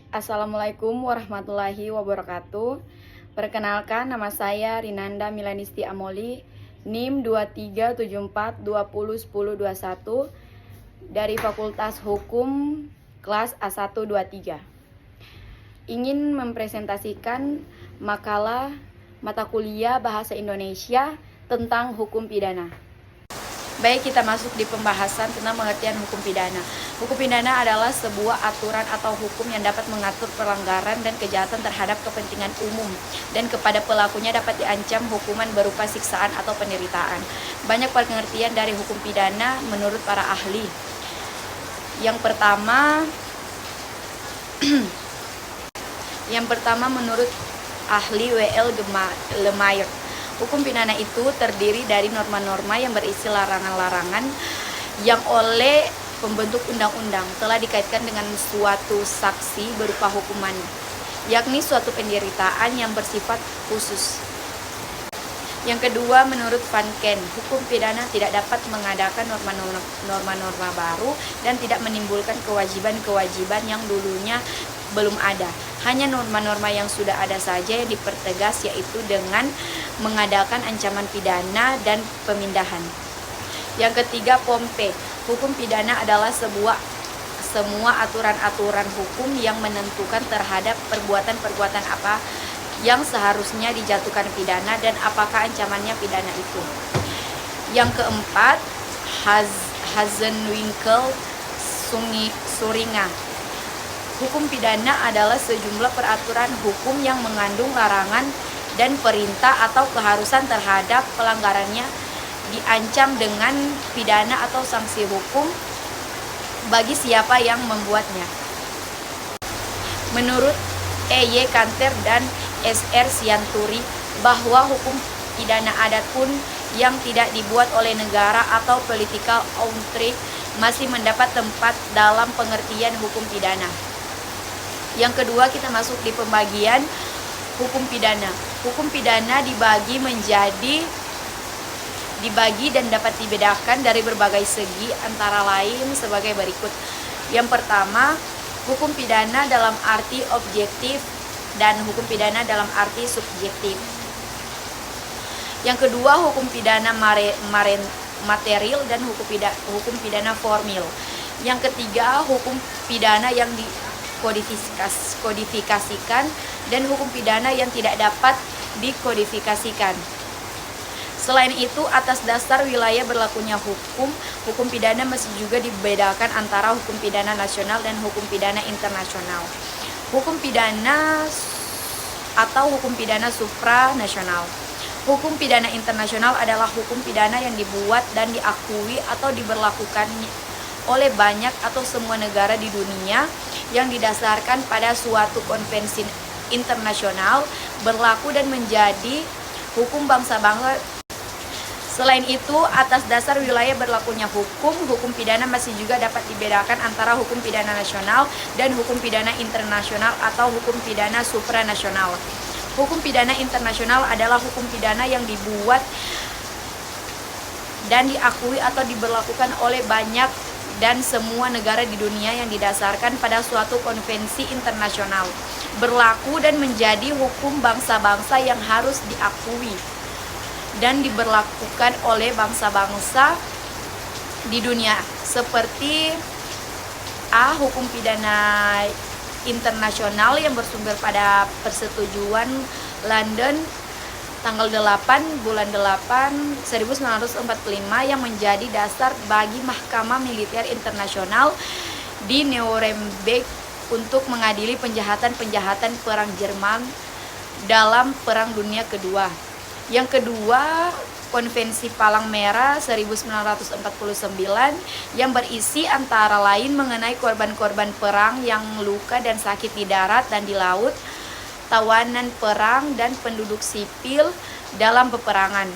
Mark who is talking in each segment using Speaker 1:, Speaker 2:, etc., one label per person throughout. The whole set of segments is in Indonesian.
Speaker 1: Assalamualaikum warahmatullahi wabarakatuh. Perkenalkan, nama saya Rinanda Milanisti Amoli, NIM 2374201021 dari Fakultas Hukum kelas A123. Ingin mempresentasikan makalah mata kuliah Bahasa Indonesia tentang hukum pidana. Baik, kita masuk di pembahasan tentang pengertian hukum pidana. Hukum pidana adalah sebuah aturan atau hukum yang dapat mengatur pelanggaran dan kejahatan terhadap kepentingan umum, dan kepada pelakunya dapat diancam hukuman berupa siksaan atau penderitaan. Banyak pengertian dari hukum pidana menurut para ahli. Yang pertama menurut ahli W.L. Lemaitre, hukum pidana itu terdiri dari norma-norma yang berisi larangan-larangan yang oleh pembentuk undang-undang telah dikaitkan dengan suatu sanksi berupa hukuman, yakni suatu penderitaan yang bersifat khusus. Yang kedua, menurut Van Ken, hukum pidana tidak dapat mengadakan norma-norma baru dan tidak menimbulkan kewajiban-kewajiban yang dulunya belum ada. Hanya norma-norma yang sudah ada saja yang dipertegas, yaitu dengan mengadakan ancaman pidana dan pemindahan. Yang ketiga, Pompe, hukum pidana adalah semua aturan-aturan hukum yang menentukan terhadap perbuatan-perbuatan apa yang seharusnya dijatuhkan pidana dan apakah ancamannya pidana itu. Yang keempat, Hazenwinkel Suringa, hukum pidana adalah sejumlah peraturan hukum yang mengandung larangan dan perintah atau keharusan terhadap pelanggarannya diancam dengan pidana atau sanksi hukum bagi siapa yang membuatnya. Menurut E.Y. Kanter dan S.R. Sianturi, bahwa hukum pidana adat pun yang tidak dibuat oleh negara atau political outrage masih mendapat tempat dalam pengertian hukum pidana. Yang kedua, kita masuk di pembagian hukum pidana. Hukum pidana dibagi dan dapat dibedakan dari berbagai segi, antara lain sebagai berikut. Yang pertama, hukum pidana dalam arti objektif dan hukum pidana dalam arti subjektif. Yang kedua, hukum pidana material dan hukum pidana formil. Yang ketiga, hukum pidana yang dikodifikasikan dan hukum pidana yang tidak dapat dikodifikasikan. Selain itu, atas dasar wilayah berlakunya hukum pidana masih juga dibedakan antara hukum pidana nasional dan hukum pidana internasional. Hukum pidana atau hukum pidana supranasional. Hukum pidana internasional adalah hukum pidana yang dibuat dan diakui atau diberlakukan oleh banyak atau semua negara di dunia yang didasarkan pada suatu konvensi internasional, berlaku dan menjadi hukum bangsa-bangsa. Selain itu, atas dasar wilayah berlakunya hukum pidana masih juga dapat dibedakan antara hukum pidana nasional dan hukum pidana internasional atau hukum pidana supranasional. Hukum pidana internasional adalah hukum pidana yang dibuat dan diakui atau diberlakukan oleh banyak dan semua negara di dunia yang didasarkan pada suatu konvensi internasional, berlaku dan menjadi hukum bangsa-bangsa yang harus diakui dan diberlakukan oleh bangsa-bangsa di dunia, seperti A. Hukum pidana internasional yang bersumber pada persetujuan London tanggal 8 bulan 8 1945 yang menjadi dasar bagi Mahkamah Militer Internasional di Nuremberg untuk mengadili penjahatan-penjahatan perang Jerman dalam Perang Dunia Kedua. Yang kedua, Konvensi Palang Merah 1949 yang berisi antara lain mengenai korban-korban perang yang luka dan sakit di darat dan di laut, tawanan perang dan penduduk sipil dalam peperangan.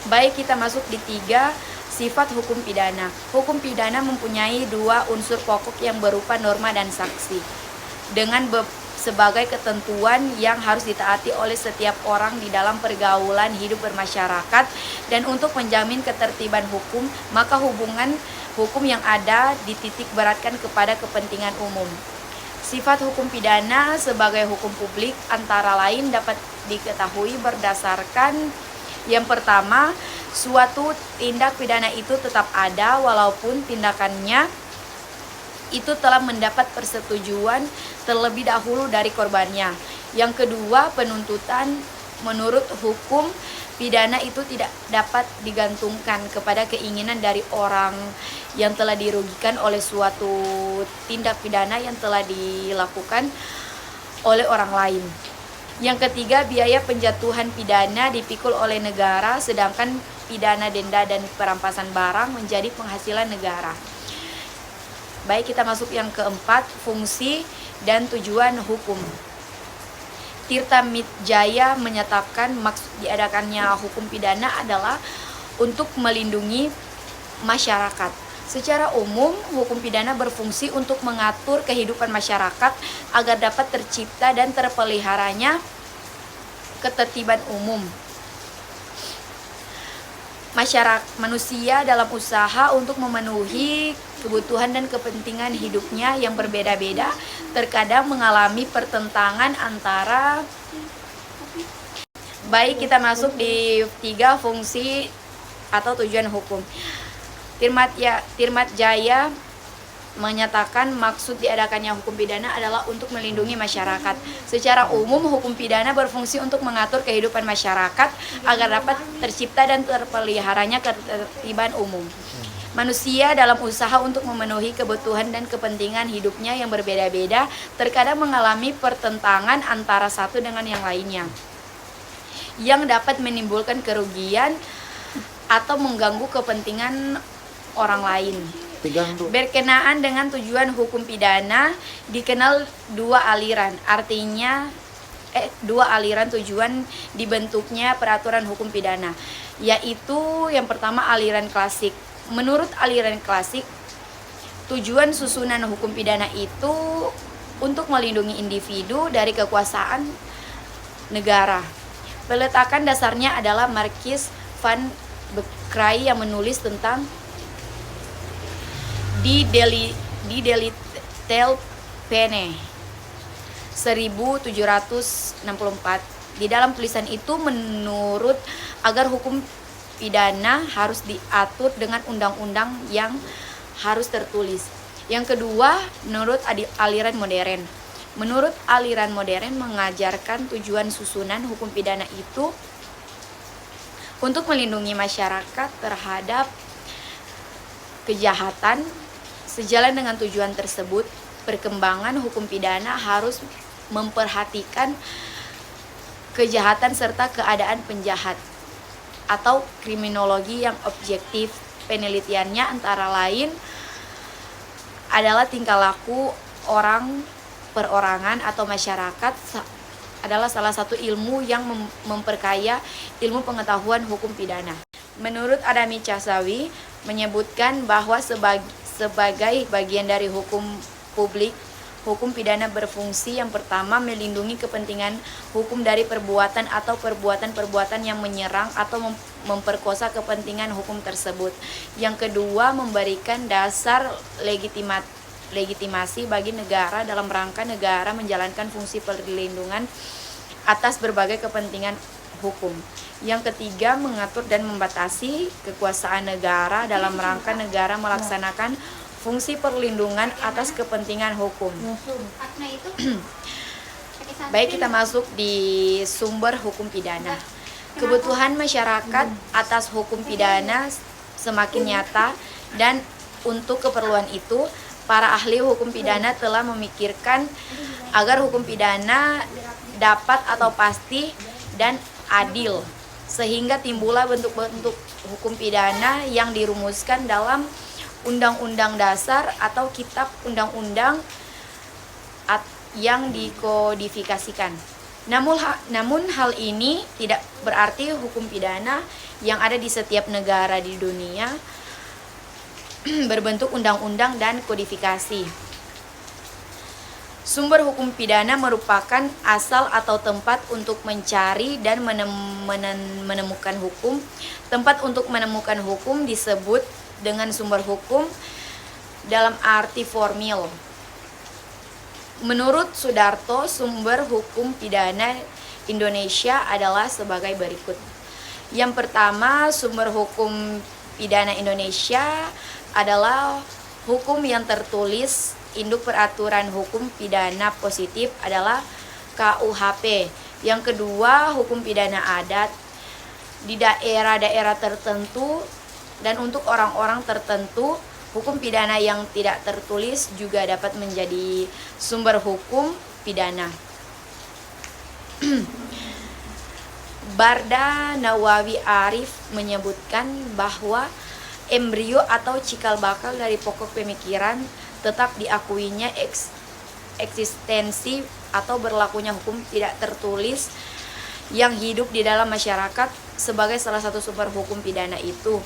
Speaker 1: Baik, kita masuk di 3 sifat hukum pidana. Hukum pidana mempunyai 2 unsur pokok yang berupa norma dan saksi, dengan sebagai ketentuan yang harus ditaati oleh setiap orang di dalam pergaulan hidup bermasyarakat. Dan untuk menjamin ketertiban hukum, maka hubungan hukum yang ada dititik beratkan kepada kepentingan umum. Sifat hukum pidana sebagai hukum publik antara lain dapat diketahui berdasarkan yang pertama, suatu tindak pidana itu tetap ada walaupun tindakannya itu telah mendapat persetujuan terlebih dahulu dari korbannya. Yang kedua, penuntutan menurut hukum pidana itu tidak dapat digantungkan kepada keinginan dari orang yang telah dirugikan oleh suatu tindak pidana yang telah dilakukan oleh orang lain. Yang ketiga, biaya penjatuhan pidana dipikul oleh negara, sedangkan pidana denda dan perampasan barang menjadi penghasilan negara. Baik, kita masuk yang keempat, fungsi dan tujuan hukum. Tirta Midjaya menyatakan maksud diadakannya hukum pidana adalah untuk melindungi masyarakat. Secara umum, hukum pidana berfungsi untuk mengatur kehidupan masyarakat agar dapat tercipta dan terpeliharanya ketertiban umum. Manusia dalam usaha untuk memenuhi kebutuhan dan kepentingan hidupnya yang berbeda-beda terkadang mengalami pertentangan antara. Baik, kita masuk di 3 fungsi atau tujuan hukum. Tirmat Jaya menyatakan maksud diadakannya hukum pidana adalah untuk melindungi masyarakat. Secara umum, hukum pidana berfungsi untuk mengatur kehidupan masyarakat agar dapat tercipta dan terpeliharanya ketertiban umum. Manusia dalam usaha untuk memenuhi kebutuhan dan kepentingan hidupnya yang berbeda-beda terkadang mengalami pertentangan antara satu dengan yang lainnya, yang dapat menimbulkan kerugian atau mengganggu kepentingan orang lain. Berkenaan dengan tujuan hukum pidana dikenal 2 aliran, artinya 2 aliran tujuan dibentuknya peraturan hukum pidana, yaitu yang pertama aliran klasik. Menurut aliran klasik, tujuan susunan hukum pidana itu untuk melindungi individu dari kekuasaan negara. Peletakan dasarnya adalah Marquis van Beckrae yang menulis tentang di Delitel Pene 1764. Di dalam tulisan itu menurut agar hukum pidana harus diatur dengan undang-undang yang harus tertulis. Yang kedua, menurut aliran modern. Menurut aliran modern mengajarkan tujuan susunan hukum pidana itu untuk melindungi masyarakat terhadap kejahatan. Sejalan dengan tujuan tersebut, perkembangan hukum pidana harus memperhatikan kejahatan serta keadaan penjahat atau kriminologi yang objektif. Penelitiannya antara lain adalah tingkah laku orang, perorangan atau masyarakat adalah salah satu ilmu yang memperkaya ilmu pengetahuan hukum pidana. Menurut Adami Casawi menyebutkan bahwa sebagai bagian dari hukum publik, hukum pidana berfungsi yang pertama melindungi kepentingan hukum dari perbuatan atau perbuatan-perbuatan yang menyerang atau memperkosa kepentingan hukum tersebut. Yang kedua, memberikan dasar legitimasi bagi negara dalam rangka negara menjalankan fungsi perlindungan atas berbagai kepentingan hukum. Yang ketiga, mengatur dan membatasi kekuasaan negara dalam rangka negara melaksanakan fungsi perlindungan atas kepentingan hukum. Baik, kita masuk di sumber hukum pidana. Kebutuhan masyarakat atas hukum pidana semakin nyata, dan untuk keperluan itu, para ahli hukum pidana telah memikirkan agar hukum pidana dapat atau pasti dan adil, sehingga timbullah bentuk-bentuk hukum pidana yang dirumuskan dalam Undang-Undang Dasar atau Kitab Undang-Undang yang dikodifikasikan. Namun hal ini tidak berarti hukum pidana yang ada di setiap negara di dunia berbentuk undang-undang dan kodifikasi. Sumber hukum pidana merupakan asal atau tempat untuk mencari dan menemukan hukum. Tempat untuk menemukan hukum disebut dengan sumber hukum dalam arti formil. Menurut Sudarto, sumber hukum pidana Indonesia adalah sebagai berikut. Yang pertama, sumber hukum pidana Indonesia adalah hukum yang tertulis. Induk peraturan hukum pidana positif adalah KUHP. Yang kedua, hukum pidana adat di daerah-daerah tertentu dan untuk orang-orang tertentu. Hukum pidana yang tidak tertulis juga dapat menjadi sumber hukum pidana. Barda Nawawi Arif menyebutkan bahwa embrio atau cikal bakal dari pokok pemikiran tetap diakuinya eksistensi atau berlakunya hukum tidak tertulis yang hidup di dalam masyarakat sebagai salah satu sumber hukum pidana itu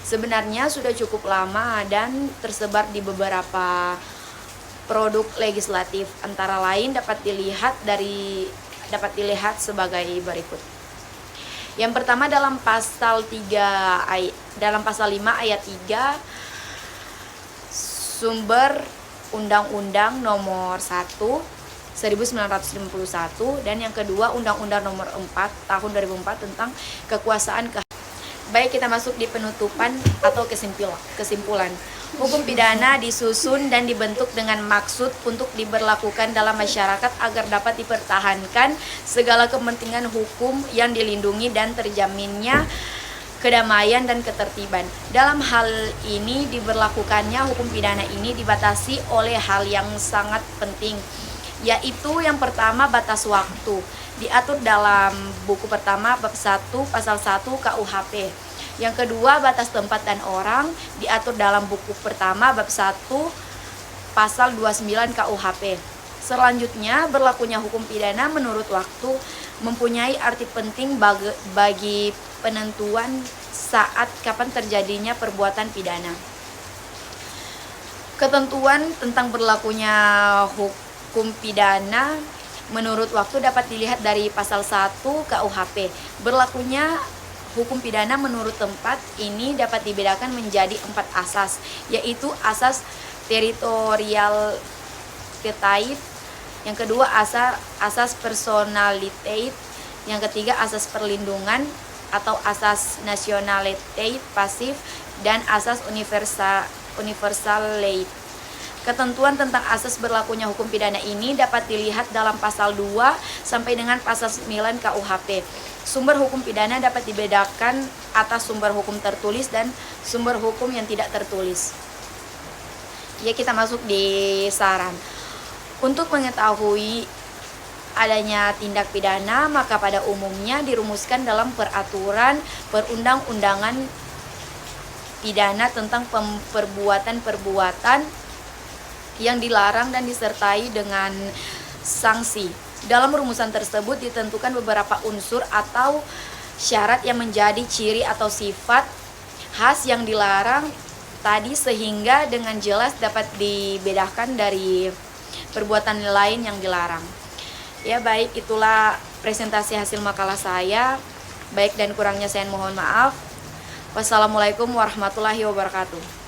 Speaker 1: sebenarnya sudah cukup lama dan tersebar di beberapa produk legislatif, antara lain dapat dilihat sebagai berikut. Yang pertama, dalam pasal 5 ayat 3 sumber Undang-Undang nomor 1 1951 dan yang kedua Undang-Undang nomor 4 tahun 2004 tentang kekuasaan Baik, kita masuk di penutupan atau kesimpulan. Hukum pidana disusun dan dibentuk dengan maksud untuk diberlakukan dalam masyarakat agar dapat dipertahankan segala kepentingan hukum yang dilindungi dan terjaminnya kedamaian dan ketertiban. Dalam hal ini diberlakukannya hukum pidana ini dibatasi oleh hal yang sangat penting, yaitu yang pertama batas waktu. Diatur dalam buku pertama bab 1 pasal 1 KUHP. Yang kedua, batas tempat dan orang diatur dalam buku pertama bab 1 pasal 29 KUHP. Selanjutnya, berlakunya hukum pidana menurut waktu mempunyai arti penting bagi penentuan saat kapan terjadinya perbuatan pidana. Ketentuan tentang berlakunya hukum pidana menurut waktu dapat dilihat dari pasal 1 KUHP. Berlakunya hukum pidana menurut tempat ini dapat dibedakan menjadi 4 asas, yaitu asas teritorial terkait, yang kedua asas personalitate, yang ketiga asas perlindungan atau asas nationality pasif, dan asas universality. Ketentuan tentang asas berlakunya hukum pidana ini dapat dilihat dalam pasal 2 sampai dengan pasal 9 KUHP. Sumber hukum pidana dapat dibedakan atas sumber hukum tertulis dan sumber hukum yang tidak tertulis. Ya, kita masuk di saran. Untuk mengetahui adanya tindak pidana, maka pada umumnya dirumuskan dalam peraturan perundang-undangan pidana tentang perbuatan-perbuatan yang dilarang dan disertai dengan sanksi. Dalam rumusan tersebut ditentukan beberapa unsur atau syarat yang menjadi ciri atau sifat khas yang dilarang tadi sehingga dengan jelas dapat dibedakan dari perbuatan lain yang dilarang. Ya, baik, itulah presentasi hasil makalah saya. Baik dan kurangnya saya mohon maaf. Wassalamualaikum warahmatullahi wabarakatuh.